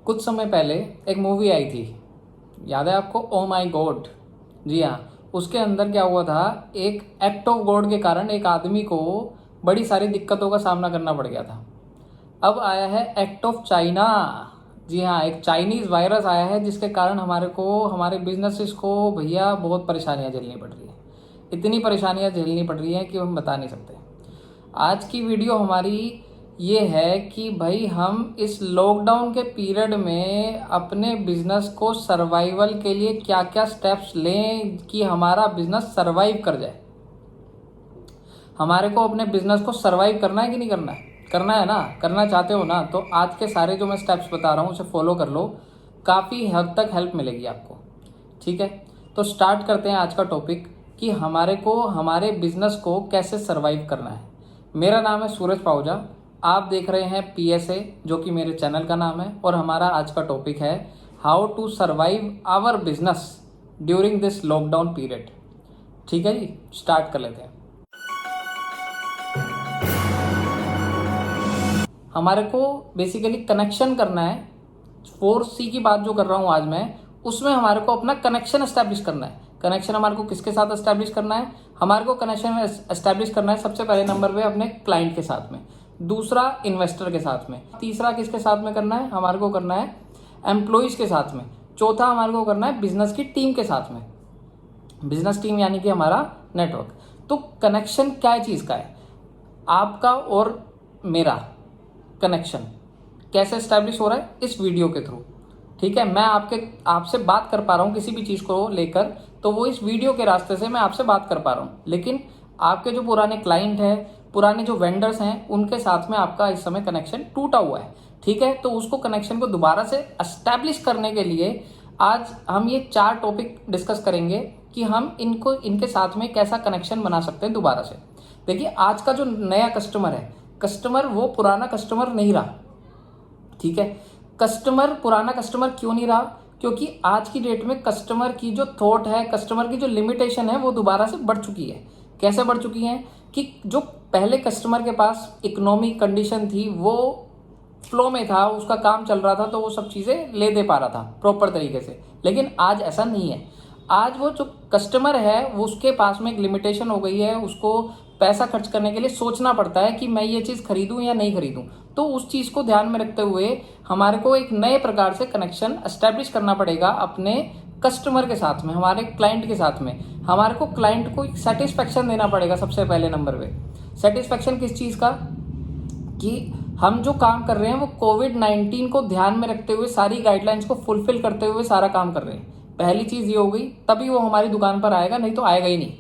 कुछ समय पहले एक मूवी आई थी, याद है आपको? ओ माई गॉड। जी हाँ, उसके अंदर क्या हुआ था, एक एक्ट ऑफ गॉड के कारण एक आदमी को बड़ी सारी दिक्कतों का सामना करना पड़ गया था। अब आया है एक्ट ऑफ चाइना। जी हाँ, एक चाइनीज़ वायरस आया है जिसके कारण हमारे बिजनेसेस को भैया बहुत परेशानियाँ झेलनी पड़ रही है। इतनी परेशानियाँ झेलनी पड़ रही हैं कि हम बता नहीं सकते। आज की वीडियो हमारी ये है कि भाई हम इस लॉकडाउन के पीरियड में अपने बिजनेस को सर्वाइवल के लिए क्या क्या स्टेप्स लें कि हमारा बिजनेस सर्वाइव कर जाए। हमारे को अपने बिजनेस को सर्वाइव करना है कि नहीं करना है? करना है ना? करना चाहते हो ना, तो आज के सारे जो मैं स्टेप्स बता रहा हूँ उसे फॉलो कर लो, काफ़ी हद तक हेल्प मिलेगी आपको। ठीक है, तो स्टार्ट करते हैं आज का टॉपिक कि हमारे बिजनेस को कैसे सर्वाइव करना है। मेरा नाम है सूरज पाहुजा, आप देख रहे हैं PSA, जो कि मेरे चैनल का नाम है, और हमारा आज का टॉपिक है how to survive our business during this lockdown period. ठीक है जी, स्टार्ट कर लेते हैं। हमारे को बेसिकली कनेक्शन करना है। 4C की बात जो कर रहा हूँ आज मैं, उसमें हमारे को अपना कनेक्शन एस्टैब्लिश करना है। कनेक्शन हमारे को किसके साथ एस्टैब्लिश करना है? हमारे को कनेक्शन एस्टैब्लिश करना है सबसे पहले नंबर पे अपने क्लाइंट के साथ में, दूसरा इन्वेस्टर के साथ में, तीसरा किसके साथ में करना है? हमारे को करना है एम्प्लॉयज़ के साथ में, चौथा हमारे को करना है बिजनेस की टीम के साथ में। बिजनेस टीम यानी कि हमारा नेटवर्क। तो कनेक्शन क्या चीज़ का है? आपका और मेरा कनेक्शन कैसे एस्टैब्लिश हो रहा है? इस वीडियो के थ्रू। ठीक है, मैं आपसे बात कर पा रहा हूँ किसी भी चीज़ को लेकर, तो वो इस वीडियो के रास्ते से मैं आपसे बात कर पा रहा हूँ। लेकिन आपके जो पुराने क्लाइंट हैं, पुराने जो वेंडर्स हैं, उनके साथ में आपका इस समय कनेक्शन टूटा हुआ है। ठीक है, तो उसको कनेक्शन को दोबारा से एस्टैब्लिश करने के लिए आज हम ये 4 टॉपिक डिस्कस करेंगे कि हम इनके साथ में कैसा कनेक्शन बना सकते हैं दोबारा से। देखिए, आज का जो नया कस्टमर है, कस्टमर वो पुराना कस्टमर नहीं रहा। ठीक है, पुराना कस्टमर क्यों नहीं रहा? क्योंकि आज की डेट में कस्टमर की जो थॉट है, कस्टमर की जो लिमिटेशन है, वो दोबारा से बढ़ चुकी है। कैसे बढ़ चुकी है कि जो पहले कस्टमर के पास इकोनॉमिक कंडीशन थी, वो फ्लो में था, उसका काम चल रहा था, तो वो सब चीज़ें ले दे पा रहा था प्रॉपर तरीके से। लेकिन आज ऐसा नहीं है। आज वो जो कस्टमर है, वो उसके पास में एक लिमिटेशन हो गई है। उसको पैसा खर्च करने के लिए सोचना पड़ता है कि मैं ये चीज़ खरीदूं या नहीं खरीदूं। तो उस चीज़ को ध्यान में रखते हुए हमारे को एक नए प्रकार से कनेक्शन एस्टैब्लिश करना पड़ेगा अपने कस्टमर के साथ में, हमारे क्लाइंट के साथ में। हमारे को क्लाइंट को एक सेटिस्फेक्शन देना पड़ेगा सबसे पहले नंबर पे। सेटिस्फेक्शन किस चीज़ का? कि हम जो काम कर रहे हैं वो कोविड-19 को ध्यान में रखते हुए, सारी गाइडलाइंस को फुलफिल करते हुए सारा काम कर रहे हैं। पहली चीज़ ये हो गई, तभी वो हमारी दुकान पर आएगा, नहीं तो आएगा ही नहीं।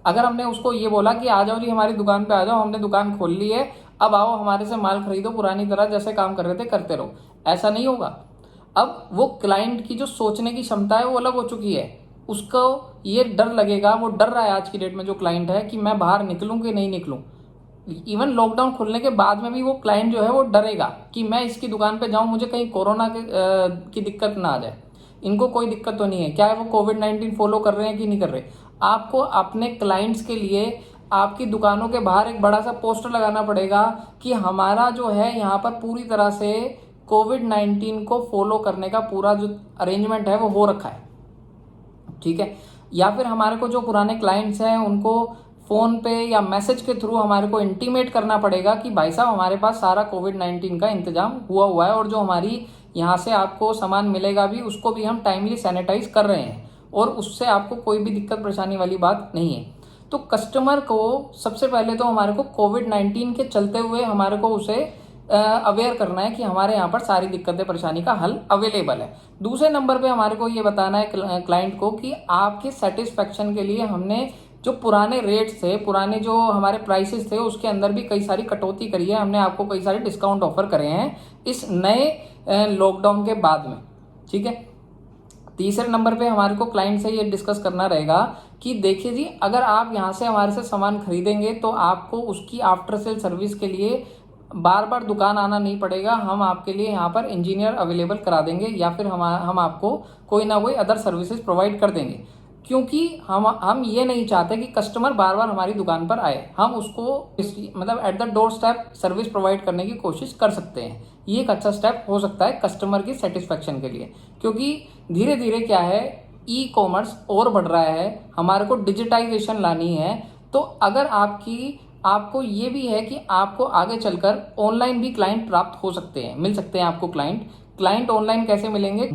अगर हमने उसको ये बोला कि आ जाओ जी हमारी दुकान पे आ जाओ, हमने दुकान खोल ली है, अब आओ हमारे से माल खरीदो, पुरानी तरह जैसे काम कर रहे थे करते रहो, ऐसा नहीं होगा। अब वो क्लाइंट की जो सोचने की क्षमता है वो अलग हो चुकी है। उसको ये डर लगेगा, वो डर रहा है आज की डेट में जो क्लाइंट है, कि मैं बाहर निकलूं कि नहीं निकलूं। इवन लॉकडाउन खुलने के बाद में भी वो क्लाइंट जो है वो डरेगा कि मैं इसकी दुकान पे जाऊं, मुझे कहीं कोरोना की दिक्कत ना आ जाए। इनको कोई दिक्कत तो नहीं है, क्या है वो कोविड-19 फॉलो कर रहे हैं कि नहीं कर रहे। आपको अपने क्लाइंट्स के लिए आपकी दुकानों के बाहर एक बड़ा सा पोस्टर लगाना पड़ेगा कि हमारा जो है यहाँ पर पूरी तरह से कोविड-19 को फॉलो करने का पूरा जो अरेंजमेंट है वो हो रखा है। ठीक है, या फिर हमारे को जो पुराने क्लाइंट्स हैं उनको फ़ोन पे या मैसेज के थ्रू हमारे को इंटीमेट करना पड़ेगा कि भाई साहब हमारे पास सारा कोविड-19 का इंतजाम हुआ है, और जो हमारी यहाँ से आपको सामान मिलेगा भी, उसको भी हम टाइमली सैनिटाइज कर रहे हैं, और उससे आपको कोई भी दिक्कत परेशानी वाली बात नहीं है। तो कस्टमर को सबसे पहले तो हमारे को कोविड-19 के चलते हुए हमारे को उसे अवेयर करना है कि हमारे यहाँ पर सारी दिक्कतें परेशानी का हल अवेलेबल है। दूसरे नंबर पे हमारे को ये बताना है क्लाइंट को कि आपके सेटिस्फेक्शन के लिए हमने जो पुराने रेट्स थे, पुराने जो हमारे प्राइसेस थे, उसके अंदर भी कई सारी कटौती करी है हमने, आपको कई सारे डिस्काउंट ऑफर करे हैं इस नए लॉकडाउन के बाद में। ठीक है, तीसरे नंबर पे हमारे को क्लाइंट से ये डिस्कस करना रहेगा कि देखिए जी, अगर आप यहाँ से हमारे से सामान खरीदेंगे तो आपको उसकी आफ्टर सेल सर्विस के लिए बार बार दुकान आना नहीं पड़ेगा। हम आपके लिए यहाँ पर इंजीनियर अवेलेबल करा देंगे, या फिर हम आपको कोई ना कोई अदर सर्विसेज प्रोवाइड कर देंगे। क्योंकि हम ये नहीं चाहते कि कस्टमर बार बार हमारी दुकान पर आए। हम उसको मतलब at the door step service provide करने की कोशिश कर सकते हैं। ये एक अच्छा स्टेप हो सकता है कस्टमर की सेटिस्फेक्शन के लिए, क्योंकि धीरे धीरे क्या है, ई कॉमर्स और बढ़ रहा है, हमारे को डिजिटाइजेशन लानी है। तो अगर आपको ये भी है कि आपको आगे चलकर ऑनलाइन भी क्लाइंट प्राप्त हो सकते हैं, मिल सकते हैं आपको क्लाइंट ऑनलाइन कैसे मिलेंगे?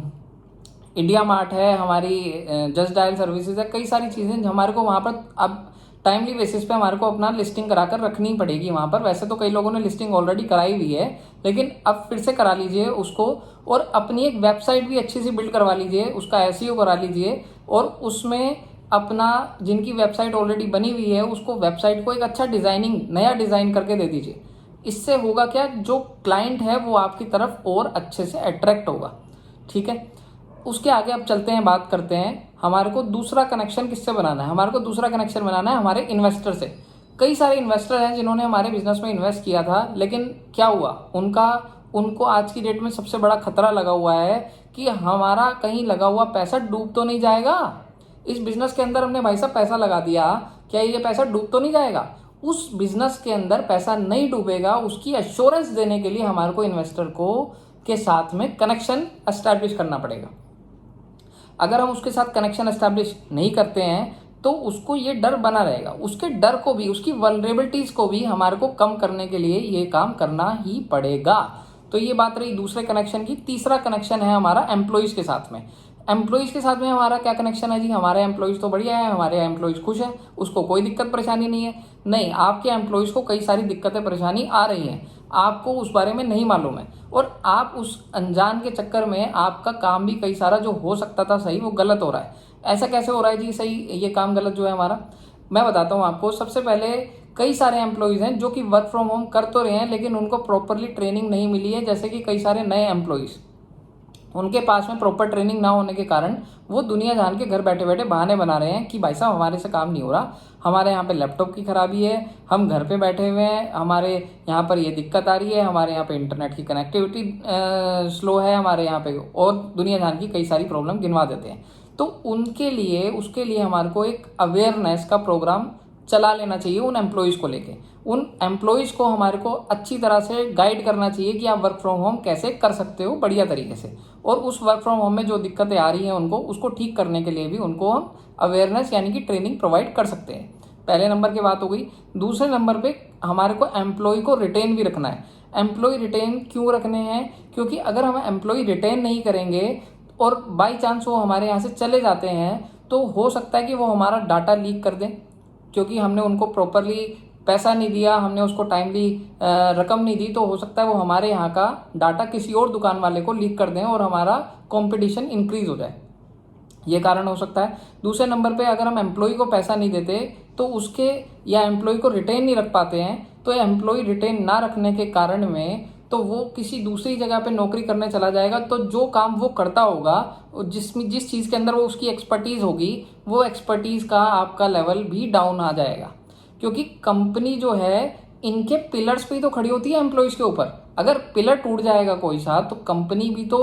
इंडिया मार्ट है, हमारी जस्ट डायल सर्विसेज है, कई सारी चीज़ें हमारे को वहाँ पर अब टाइमली बेसिस पे हमारे को अपना लिस्टिंग कराकर रखनी पड़ेगी वहाँ पर। वैसे तो कई लोगों ने लिस्टिंग ऑलरेडी कराई हुई है, लेकिन अब फिर से करा लीजिए उसको, और अपनी एक वेबसाइट भी अच्छी सी बिल्ड करवा लीजिए, उसका एसईओ करा लीजिए, और उसमें अपना जिनकी वेबसाइट ऑलरेडी बनी हुई है उसको वेबसाइट को एक अच्छा नया डिज़ाइन करके दे दीजिए। इससे होगा क्या, जो क्लाइंट है वो आपकी तरफ और अच्छे से अट्रैक्ट होगा। ठीक है, उसके आगे अब चलते हैं, बात करते हैं हमारे को दूसरा कनेक्शन किससे बनाना है। हमारे को दूसरा कनेक्शन बनाना है हमारे इन्वेस्टर से। कई सारे इन्वेस्टर हैं जिन्होंने हमारे बिजनेस में इन्वेस्ट किया था, लेकिन क्या हुआ, उनको आज की डेट में सबसे बड़ा खतरा लगा हुआ है कि हमारा कहीं लगा हुआ पैसा डूब तो नहीं जाएगा। इस बिजनेस के अंदर हमने भाई साहब पैसा लगा दिया, क्या ये पैसा डूब तो नहीं जाएगा? उस बिजनेस के अंदर पैसा नहीं डूबेगा, उसकी एश्योरेंस देने के लिए हमारे को इन्वेस्टर को के साथ में कनेक्शन एस्टैब्लिश करना पड़ेगा। अगर हम उसके साथ कनेक्शन एस्टैब्लिश नहीं करते हैं तो उसको ये डर बना रहेगा। उसके डर को भी, उसकी वल्नरेबिलिटीज को भी हमारे को कम करने के लिए ये काम करना ही पड़ेगा। तो ये बात रही दूसरे कनेक्शन की। तीसरा कनेक्शन है हमारा एम्प्लॉइज के साथ में। एम्प्लॉइज के साथ में हमारा क्या कनेक्शन है जी? हमारे एम्प्लॉइज तो बढ़िया है, हमारे एम्प्लॉइज खुश है, उसको कोई दिक्कत परेशानी नहीं है। नहीं, आपके एम्प्लॉइज को कई सारी दिक्कतें परेशानी आ रही हैं, आपको उस बारे में नहीं मालूम है, और आप उस अनजान के चक्कर में आपका काम भी कई सारा जो हो सकता था सही वो गलत हो रहा है। ऐसा कैसे हो रहा है जी सही, ये काम गलत जो है हमारा? मैं बताता हूँ आपको। सबसे पहले कई सारे एम्प्लॉइज हैं जो कि वर्क फ्रॉम होम कर तो रहे हैं, लेकिन उनको प्रॉपरली ट्रेनिंग नहीं मिली है। जैसे कि कई सारे नए एम्प्लॉइज, उनके पास में प्रॉपर ट्रेनिंग ना होने के कारण वो दुनिया जान के घर बैठे बैठे बहाने बना रहे हैं कि भाई साहब हमारे से काम नहीं हो रहा, हमारे यहाँ पे लैपटॉप की खराबी है, हम घर पे बैठे हुए हैं, हमारे यहाँ पर ये दिक्कत आ रही है, हमारे यहाँ पे इंटरनेट की कनेक्टिविटी स्लो है, हमारे यहाँ पे, और दुनिया जान की कई सारी प्रॉब्लम गिनवा देते हैं। तो उसके लिए हमारे को एक अवेयरनेस का प्रोग्राम चला लेना चाहिए उन एम्प्लॉयज़ को लेके। उन एम्प्लॉयज़ को हमारे को अच्छी तरह से गाइड करना चाहिए कि आप वर्क फ्रॉम होम कैसे कर सकते हो बढ़िया तरीके से, और उस वर्क फ्रॉम होम में जो दिक्कतें आ रही हैं उसको ठीक करने के लिए भी उनको हम अवेयरनेस यानी कि ट्रेनिंग प्रोवाइड कर सकते हैं। पहले नंबर की बात हो गई। दूसरे नंबर पे हमारे को एम्प्लॉय को रिटेन भी रखना है। एम्प्लॉय रिटेन क्यों रखने हैं? क्योंकि अगर हम एम्प्लॉय रिटेन नहीं करेंगे और बाई चांस वो हमारे यहाँ से चले जाते हैं तो हो सकता है कि वो हमारा डाटा लीक कर दें, क्योंकि हमने उनको प्रॉपरली पैसा नहीं दिया, हमने उसको टाइमली रकम नहीं दी, तो हो सकता है वो हमारे यहाँ का डाटा किसी और दुकान वाले को लीक कर दें और हमारा कंपटीशन इंक्रीज हो जाए। ये कारण हो सकता है। दूसरे नंबर पे अगर हम एम्प्लॉय को पैसा नहीं देते तो उसके, या एम्प्लॉय को रिटेन नहीं रख पाते हैं, तो एम्प्लॉय रिटेन ना रखने के कारण में तो वो किसी दूसरी जगह पे नौकरी करने चला जाएगा। तो जो काम वो करता होगा, जिस चीज़ के अंदर वो उसकी एक्सपर्टीज़ होगी, वो एक्सपर्टीज़ का आपका लेवल भी डाउन आ जाएगा। क्योंकि कंपनी जो है इनके पिलर्स पे ही तो खड़ी होती है एम्प्लॉयज़ के ऊपर। अगर पिलर टूट जाएगा कोई सा तो कंपनी भी तो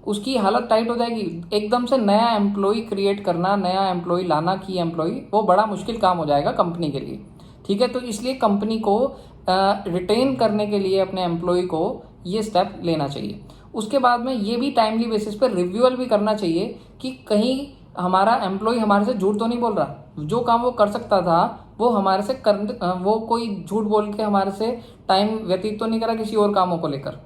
उसकी हालत टाइट हो जाएगी। एकदम से नया एम्प्लॉय क्रिएट करना, नया एम्प्लॉय लाना की एम्प्लॉय, वो बड़ा मुश्किल काम हो जाएगा कंपनी के लिए। ठीक है, तो इसलिए कंपनी को रिटेन करने के लिए अपने एम्प्लॉय को ये स्टेप लेना चाहिए। उसके बाद में ये भी टाइमली बेसिस पर रिव्यूअल भी करना चाहिए कि कहीं हमारा एम्प्लॉय हमारे से झूठ तो नहीं बोल रहा। जो काम वो कर सकता था वो हमारे से वो कोई झूठ बोल के हमारे से टाइम व्यतीत तो नहीं करा किसी और कामों को लेकर।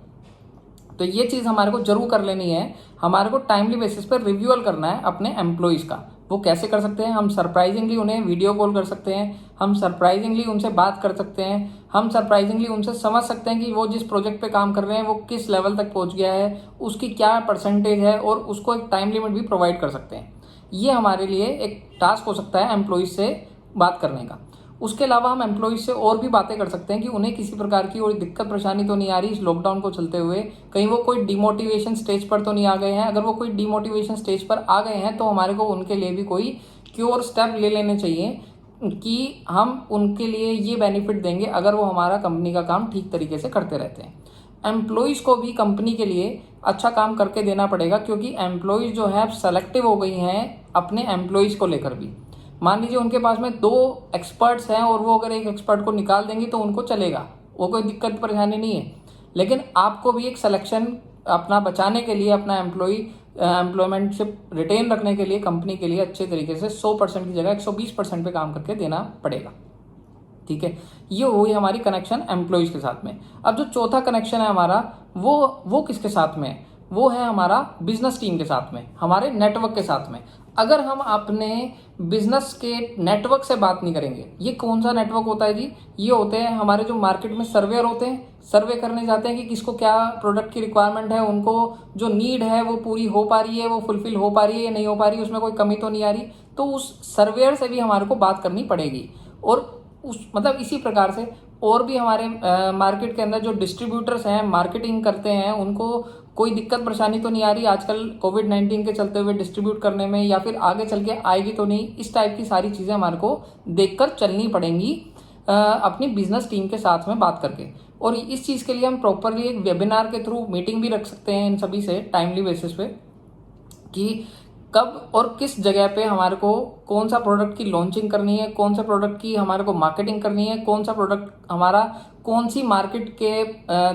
तो ये चीज़ हमारे को जरूर कर लेनी है। हमारे को टाइमली बेसिस पर रिव्यूअल करना है अपने एम्प्लॉयज़ का। वो कैसे कर सकते हैं? हम सरप्राइजिंगली उन्हें वीडियो कॉल कर सकते हैं, हम सरप्राइजिंगली उनसे बात कर सकते हैं, हम सरप्राइजिंगली उनसे समझ सकते हैं कि वो जिस प्रोजेक्ट पे काम कर रहे हैं वो किस लेवल तक पहुंच गया है, उसकी क्या परसेंटेज है, और उसको एक टाइम लिमिट भी प्रोवाइड कर सकते हैं। ये हमारे लिए एक टास्क हो सकता है एम्प्लॉयज़ से बात करने का। उसके अलावा हम एम्प्लॉयज़ से और भी बातें कर सकते हैं कि उन्हें किसी प्रकार की और दिक्कत परेशानी तो नहीं आ रही इस लॉकडाउन को चलते हुए, कहीं वो कोई डिमोटिवेशन स्टेज पर तो नहीं आ गए हैं। अगर वो कोई डिमोटिवेशन स्टेज पर आ गए हैं तो हमारे को उनके लिए भी कोई क्योर स्टेप ले लेने चाहिए कि हम उनके लिए ये बेनिफिट देंगे अगर वो हमारा कंपनी का काम ठीक तरीके से करते रहते हैं। एम्प्लॉयज़ को भी कंपनी के लिए अच्छा काम करके देना पड़ेगा, क्योंकि एम्प्लॉयज़ जो है अब सेलेक्टिव हो गई हैं अपने एम्प्लॉयज़ को लेकर भी। मान लीजिए उनके पास में 2 एक्सपर्ट्स हैं और वो अगर एक एक्सपर्ट को निकाल देंगी तो उनको चलेगा, वो कोई दिक्कत परेशानी नहीं है। लेकिन आपको भी एक सिलेक्शन अपना बचाने के लिए, अपना एम्प्लॉयमेंटशिप रिटेन रखने के लिए कंपनी के लिए अच्छे तरीके से 100% की जगह 120% पे काम करके देना पड़ेगा। ठीक है, ये हुई हमारी कनेक्शन एम्प्लॉयज के साथ में। अब जो चौथा कनेक्शन है हमारा, वो किसके साथ में है? वो है हमारा बिजनेस टीम के साथ में, हमारे नेटवर्क के साथ में। अगर हम अपने बिजनेस के नेटवर्क से बात नहीं करेंगे, ये कौन सा नेटवर्क होता है जी? ये होते हैं हमारे जो मार्केट में सर्वेयर होते हैं, सर्वे करने जाते हैं कि किसको क्या प्रोडक्ट की रिक्वायरमेंट है, उनको जो नीड है वो पूरी हो पा रही है, वो फुलफिल हो पा रही है या नहीं हो पा रही है, उसमें कोई कमी तो नहीं आ रही। तो उस सर्वेयर से भी हमारे को बात करनी पड़ेगी। और उस मतलब इसी प्रकार से और भी हमारे मार्केट के अंदर जो डिस्ट्रीब्यूटर्स हैं, मार्केटिंग करते हैं, उनको कोई दिक्कत परेशानी तो नहीं आ रही आजकल कोविड-19 के चलते हुए डिस्ट्रीब्यूट करने में, या फिर आगे चल के आएगी तो नहीं। इस टाइप की सारी चीज़ें हमारे को देखकर चलनी पड़ेंगी अपनी बिजनेस टीम के साथ में बात करके। और इस चीज़ के लिए हम प्रॉपरली एक वेबिनार के थ्रू मीटिंग भी रख सकते हैं इन सभी से टाइमली बेसिस पे, कि कब और किस जगह पे हमारे को कौन सा प्रोडक्ट की लॉन्चिंग करनी है, कौन सा प्रोडक्ट की हमारे को मार्केटिंग करनी है, कौन सा प्रोडक्ट हमारा कौन सी मार्केट के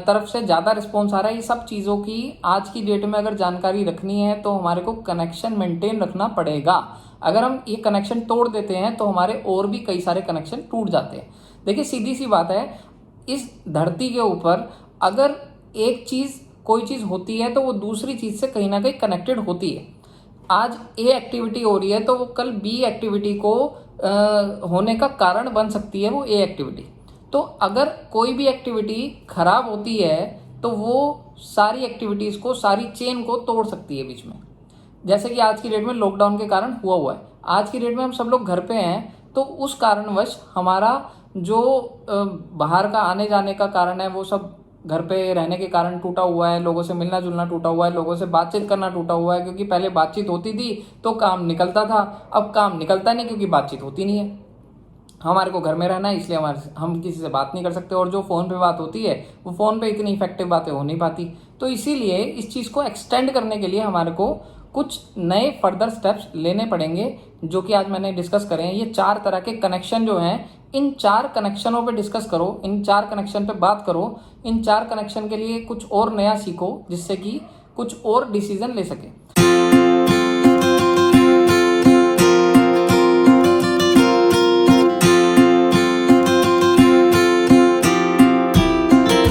तरफ से ज़्यादा रिस्पॉन्स आ रहा है। ये सब चीज़ों की आज की डेट में अगर जानकारी रखनी है तो हमारे को कनेक्शन मेंटेन रखना पड़ेगा। अगर हम ये कनेक्शन तोड़ देते हैं तो हमारे और भी कई सारे कनेक्शन टूट जाते हैं। देखिए सीधी सी बात है, इस धरती के ऊपर अगर एक चीज़ कोई चीज़ होती है तो वो दूसरी चीज़ से कहीं ना कहीं कनेक्टेड होती है। आज ए एक्टिविटी हो रही है तो वो कल बी एक्टिविटी को होने का कारण बन सकती है वो ए एक्टिविटी। तो अगर कोई भी एक्टिविटी खराब होती है तो वो सारी एक्टिविटीज़ को, सारी चेन को तोड़ सकती है बीच में। जैसे कि आज की डेट में लॉकडाउन के कारण हुआ है। आज की डेट में हम सब लोग घर पे हैं, तो उस कारणवश हमारा जो बाहर का आने जाने का कारण है वो सब घर पे रहने के कारण टूटा हुआ है। लोगों से मिलना जुलना टूटा हुआ है, लोगों से बातचीत करना टूटा हुआ है, क्योंकि पहले बातचीत होती थी तो काम निकलता था, अब काम निकलता नहीं क्योंकि बातचीत होती नहीं है। हमारे को घर में रहना है इसलिए हम किसी से बात नहीं कर सकते, और जो फ़ोन पे बात होती है वो फ़ोन पे इतनी इफेक्टिव बातें हो नहीं पाती। तो इसीलिए इस चीज़ को एक्सटेंड करने के लिए हमारे को कुछ नए फर्दर स्टेप्स लेने पड़ेंगे, जो कि आज मैंने डिस्कस करे हैं। ये 4 तरह के कनेक्शन जो हैं, इन 4 कनेक्शनों पे डिस्कस करो, इन 4 कनेक्शन पे बात करो, इन 4 कनेक्शन के लिए कुछ और नया सीखो, जिससे कि कुछ और डिसीजन ले सके।